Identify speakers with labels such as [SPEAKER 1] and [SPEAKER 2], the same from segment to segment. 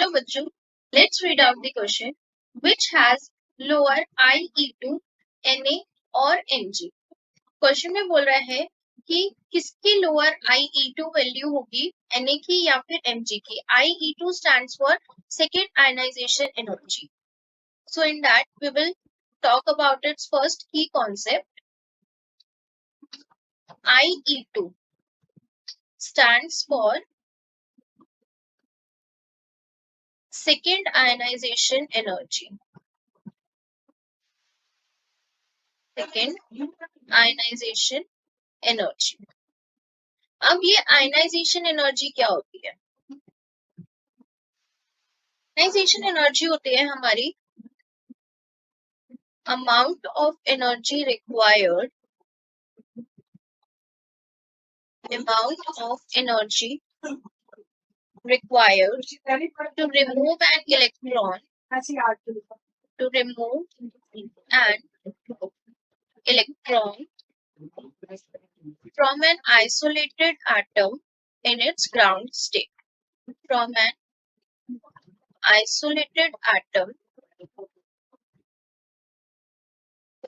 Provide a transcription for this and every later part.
[SPEAKER 1] चलो बच्चों, let's read out the question. Which has lower IE2, Na और Mg? Question में बोल रहा है कि किसकी लोअर IE2 वैल्यू होगी, Na की या फिर Mg की. IE2 stands for second ionization energy. So in that we will talk about its first key concept. IE2 stands for second ionization energy. Second ionization energy. अब ये ionization energy क्या होती है? आयनाइजेशन एनर्जी होती है हमारी amount of energy required to remove an electron from an isolated atom in its ground state. From an isolated atom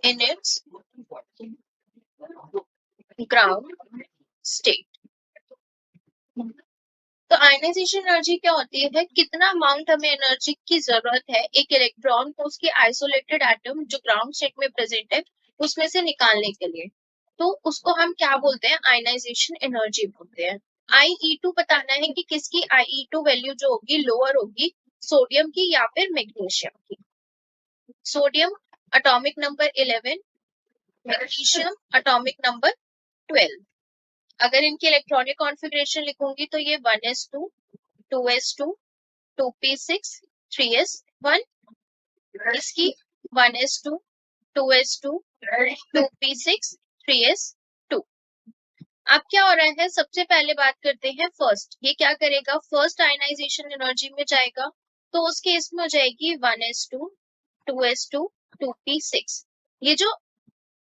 [SPEAKER 1] in its ground state. तो ionization energy क्या होती है? कितना अमाउंट हमें एनर्जी की जरूरत है एक इलेक्ट्रॉन को उसके आइसोलेटेड एटम जो ग्राउंड स्टेट में प्रेजेंट है उसमें से निकालने के लिए. तो उसको हम क्या बोलते हैं? आयनाइजेशन एनर्जी बोलते हैं. IE2 बताना है कि किसकी IE2 वैल्यू जो होगी लोअर होगी, सोडियम की या फिर मैग्नीशियम की. Sodium atomic number 11, magnesium atomic number 12. अगर इनकी इलेक्ट्रॉनिक कॉन्फ़िगरेशन लिखूंगी तो ये 1s2, 2s2, 2p6, 3s1. इसकी 1s2, 2s2, 2p6, 3s2. अब क्या हो रहा है? सबसे पहले बात करते हैं फर्स्ट. ये क्या करेगा? फर्स्ट आयनाइजेशन एनर्जी में जाएगा, तो उस केस में हो जाएगी 1s2, 2s2, 2p6. ये जो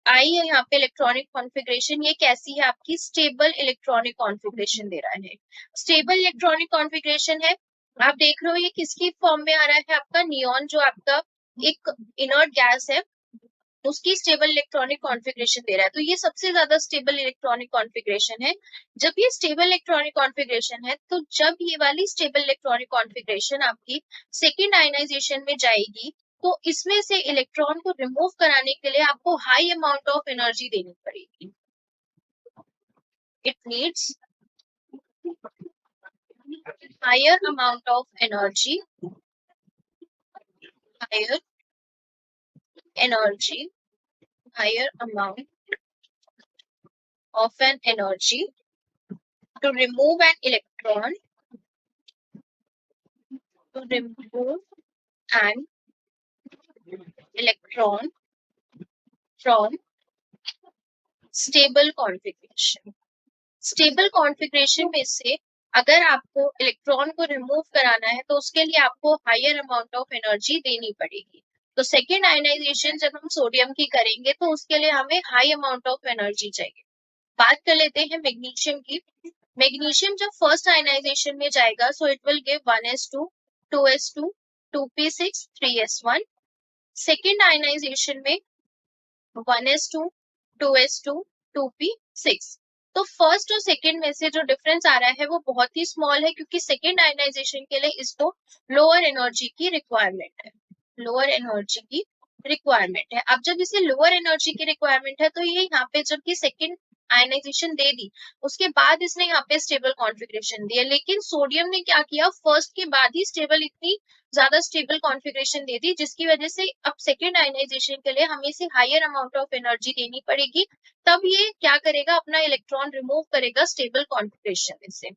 [SPEAKER 1] आई है यहाँ पे इलेक्ट्रॉनिक कॉन्फ़िगरेशन, ये कैसी है? आपकी स्टेबल इलेक्ट्रॉनिक कॉन्फ़िगरेशन दे रहा है. स्टेबल इलेक्ट्रॉनिक कॉन्फ़िगरेशन है. आप देख रहे हो ये किसकी फॉर्म में आ रहा है? आपका नियॉन जो आपका एक इनर्ट गैस है उसकी स्टेबल इलेक्ट्रॉनिक कॉन्फ़िगरेशन दे रहा है. तो ये सबसे ज्यादा स्टेबल इलेक्ट्रॉनिक कॉन्फ़िगरेशन है. जब ये स्टेबल इलेक्ट्रॉनिक कॉन्फ़िगरेशन है तो जब ये वाली स्टेबल इलेक्ट्रॉनिक कॉन्फ़िगरेशन आपकी सेकेंड आयनाइजेशन में जाएगी तो इसमें से इलेक्ट्रॉन को रिमूव कराने के लिए आपको हाई अमाउंट ऑफ एनर्जी देनी पड़ेगी. It needs higher amount of energy, higher amount of an energy to remove an electron from stable configuration. Stable configuration में से अगर आपको इलेक्ट्रॉन को रिमूव कराना है तो उसके लिए आपको हायर अमाउंट ऑफ एनर्जी देनी पड़ेगी. तो सेकेंड आयनाइजेशन जब हम सोडियम की करेंगे तो उसके लिए हमें हाई अमाउंट ऑफ एनर्जी चाहिए. बात कर लेते हैं मैग्नीशियम की. मैग्नीशियम जब फर्स्ट आयनाइजेशन में जाएगा so it will give 1s2, 2s2, 2p6, 3s1. Second ionization में 1s2, 2s2, 2p6. तो फर्स्ट और सेकेंड में से जो डिफरेंस आ रहा है वो बहुत ही स्मॉल है क्योंकि सेकेंड आयनाइजेशन के लिए इसको लोअर एनर्जी की रिक्वायरमेंट है. अब जब इसे लोअर एनर्जी की रिक्वायरमेंट है तो ये यहाँ पे जबकि सेकेंड आयनाइजेशन दे दी उसके बाद इसने यहाँ पे स्टेबल कॉन्फ़िगरेशन दिया. लेकिन सोडियम ने क्या किया? फर्स्ट के बाद ही इतनी ज्यादा स्टेबल कॉन्फ़िगरेशन दे दी जिसकी वजह से अब सेकेंड आयनाइजेशन के लिए हमें इसे हायर अमाउंट ऑफ एनर्जी देनी पड़ेगी. तब ये क्या करेगा? अपना इलेक्ट्रॉन रिमूव करेगा स्टेबल कॉन्फ़िगरेशन में से.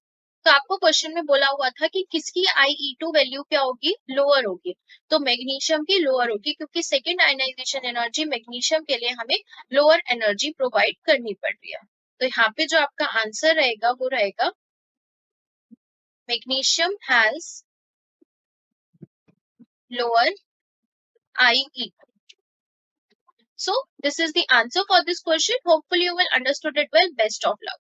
[SPEAKER 1] तो आपको क्वेश्चन में बोला हुआ था कि किसकी IE2 वैल्यू क्या होगी? लोअर होगी. तो मैग्नीशियम की लोअर होगी क्योंकि सेकेंड आयनाइजेशन एनर्जी मैग्नीशियम के लिए हमें लोअर एनर्जी प्रोवाइड करनी पड़ रही है. तो यहाँ पे जो आपका आंसर रहेगा वो रहेगा magnesium has lower IE2. So this is the answer for this question. Hopefully you will understood it well. Best of luck.